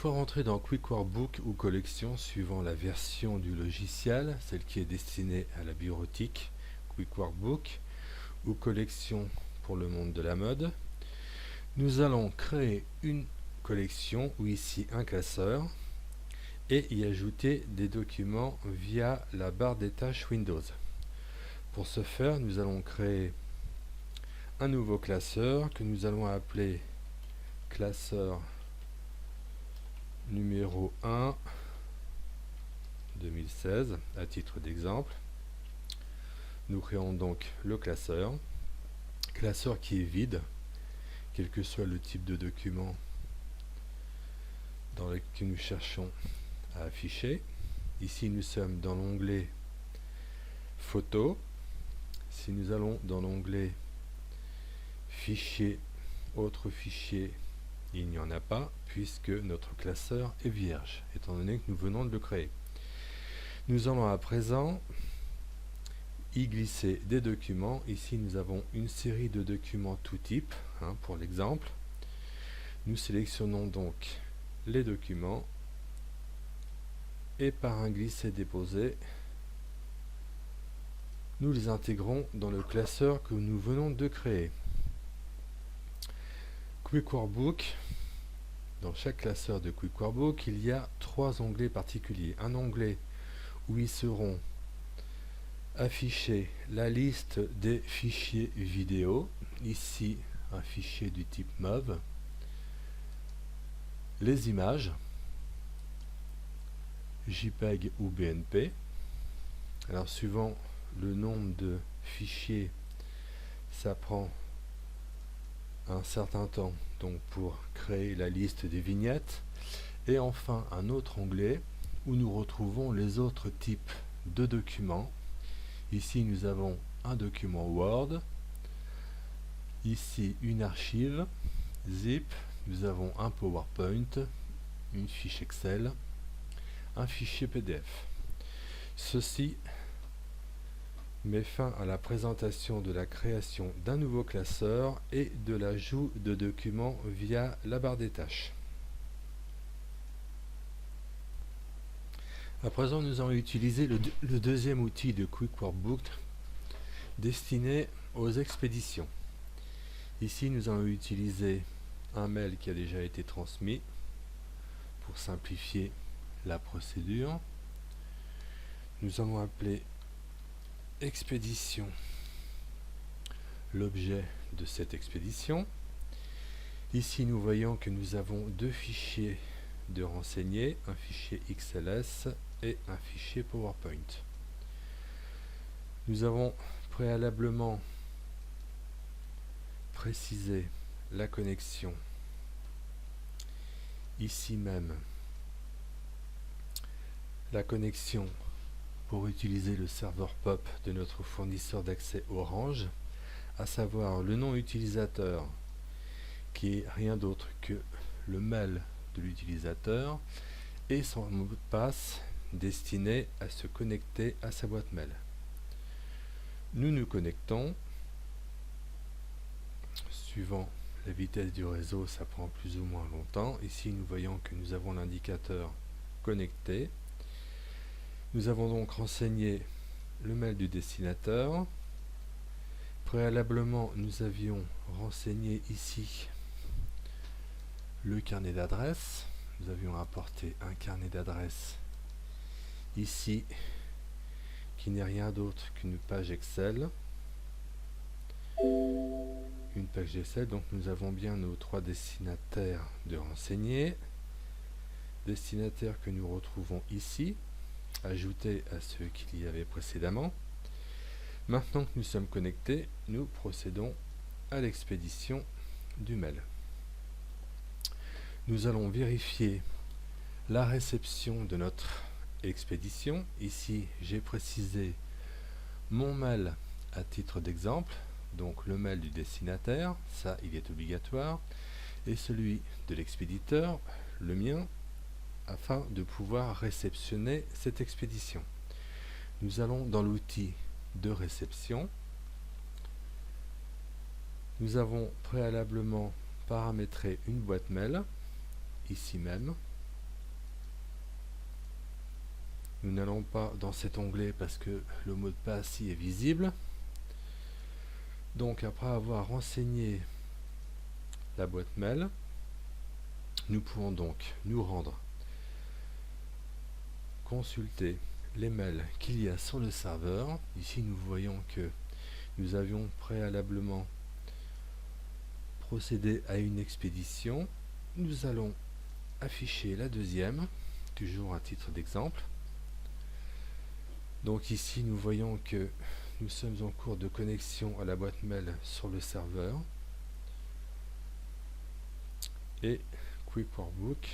fois rentré dans Quick Workbook ou collection suivant la version du logiciel, celle qui est destinée à la bureautique, Quick Workbook, ou collection pour le monde de la mode, nous allons créer une collection ou ici un classeur et y ajouter des documents via la barre des tâches Windows. Pour ce faire, nous allons créer un nouveau classeur que nous allons appeler classeur numéro 1 2016 à titre d'exemple. Nous créons donc le classeur qui est vide, quel que soit le type de document dans lequel nous cherchons à afficher. Ici nous sommes dans l'onglet photo. Si nous allons dans l'onglet fichier, autres fichiers, il n'y en a pas puisque notre classeur est vierge étant donné que nous venons de le créer. Nous allons à présent y glisser des documents. Ici nous avons une série de documents tout type, pour l'exemple. Nous sélectionnons donc les documents et par un glisser-déposer nous les intégrons dans le classeur que nous venons de créer. Quick Workbook, dans chaque classeur de Quick Workbook, il y a trois onglets particuliers. Un onglet où ils seront affichés la liste des fichiers vidéo, ici un fichier du type MOV, les images, JPEG ou BNP. Alors suivant le nombre de fichiers, ça prend un certain temps donc pour créer la liste des vignettes. Et enfin un autre onglet où nous retrouvons les autres types de documents. Ici nous avons un document Word, ici une archive zip, nous avons un PowerPoint, une fiche Excel, un fichier PDF. Ceci met fin à la présentation de la création d'un nouveau classeur et de l'ajout de documents via la barre des tâches. À présent, nous allons utiliser le deuxième outil de Quick Workbook destiné aux expéditions. Ici, nous allons utiliser un mail qui a déjà été transmis pour simplifier la procédure. Nous allons appeler expédition l'objet de cette expédition. Ici, nous voyons que nous avons deux fichiers de renseigner, un fichier XLS et un fichier PowerPoint. Nous avons préalablement précisé la connexion ici même, la connexion pour utiliser le serveur POP de notre fournisseur d'accès Orange, à savoir le nom utilisateur qui est rien d'autre que le mail de l'utilisateur et son mot de passe destiné à se connecter à sa boîte mail. Nous nous connectons. Suivant la vitesse du réseau, ça prend plus ou moins longtemps. Ici, nous voyons que nous avons l'indicateur connecté. Nous avons donc renseigné le mail du destinataire. Préalablement, nous avions renseigné ici le carnet d'adresse. Nous avions apporté un carnet d'adresse ici qui n'est rien d'autre qu'une page Excel. Une page Excel, donc nous avons bien nos trois destinataires de renseigner. Destinataires que nous retrouvons ici, ajoutés à ceux qu'il y avait précédemment. Maintenant que nous sommes connectés, nous procédons à l'expédition du mail. Nous allons vérifier la réception de notre expédition. Ici, j'ai précisé mon mail à titre d'exemple, donc le mail du destinataire, ça il est obligatoire, et celui de l'expéditeur, le mien, afin de pouvoir réceptionner cette expédition. Nous allons dans l'outil de réception. Nous avons préalablement paramétré une boîte mail, ici même. Nous n'allons pas dans cet onglet parce que le mot de passe y est visible. Donc après avoir renseigné la boîte mail, nous pouvons donc nous rendre, consulter les mails qu'il y a sur le serveur. Ici nous voyons que nous avions préalablement procédé à une expédition. Nous allons afficher la deuxième, toujours à titre d'exemple. Donc ici nous voyons que nous sommes en cours de connexion à la boîte mail sur le serveur et Quick Workbook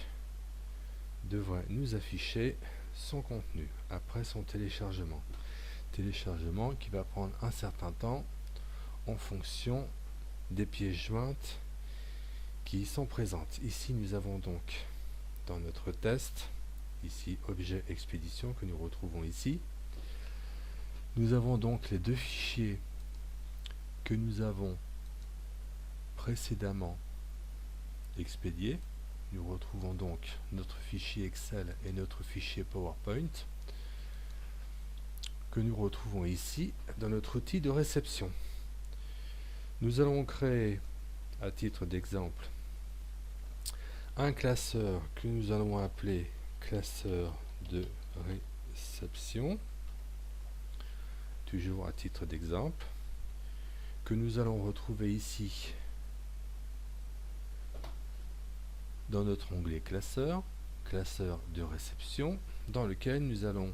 devrait nous afficher son contenu après son téléchargement. Téléchargement qui va prendre un certain temps en fonction des pièces jointes qui y sont présentes. Ici nous avons donc dans notre test, ici objet expédition que nous retrouvons ici. Nous avons donc les deux fichiers que nous avons précédemment expédiés. Nous retrouvons donc notre fichier Excel et notre fichier PowerPoint que nous retrouvons ici dans notre outil de réception. Nous allons créer, à titre d'exemple, un classeur que nous allons appeler classeur de réception, toujours à titre d'exemple, que nous allons retrouver ici dans notre onglet classeur, classeur de réception, dans lequel nous allons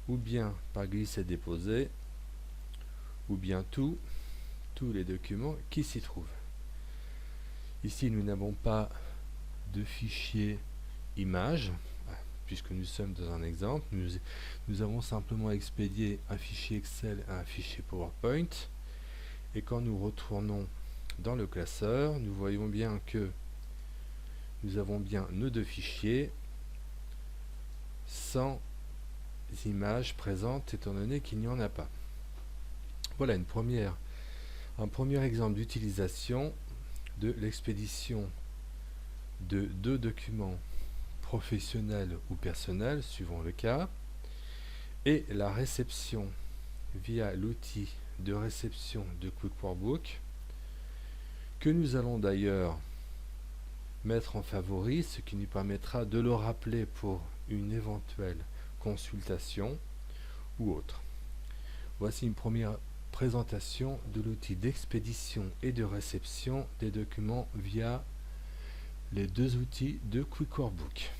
ou bien par glisser-déposer, ou bien tous les documents qui s'y trouvent. Ici, nous n'avons pas de fichier image, puisque nous sommes dans un exemple. Nous avons simplement expédié un fichier Excel et un fichier PowerPoint. Et quand nous retournons dans le classeur, nous voyons bien que nous avons bien nos deux fichiers sans images présentes, étant donné qu'il n'y en a pas. Voilà un premier exemple d'utilisation de l'expédition de deux documents professionnels ou personnels, suivant le cas, et la réception via l'outil de réception de Quick Workbook, que nous allons d'ailleurs mettre en favori, ce qui nous permettra de le rappeler pour une éventuelle consultation ou autre. Voici une première présentation de l'outil d'expédition et de réception des documents via les deux outils de Quick Workbook.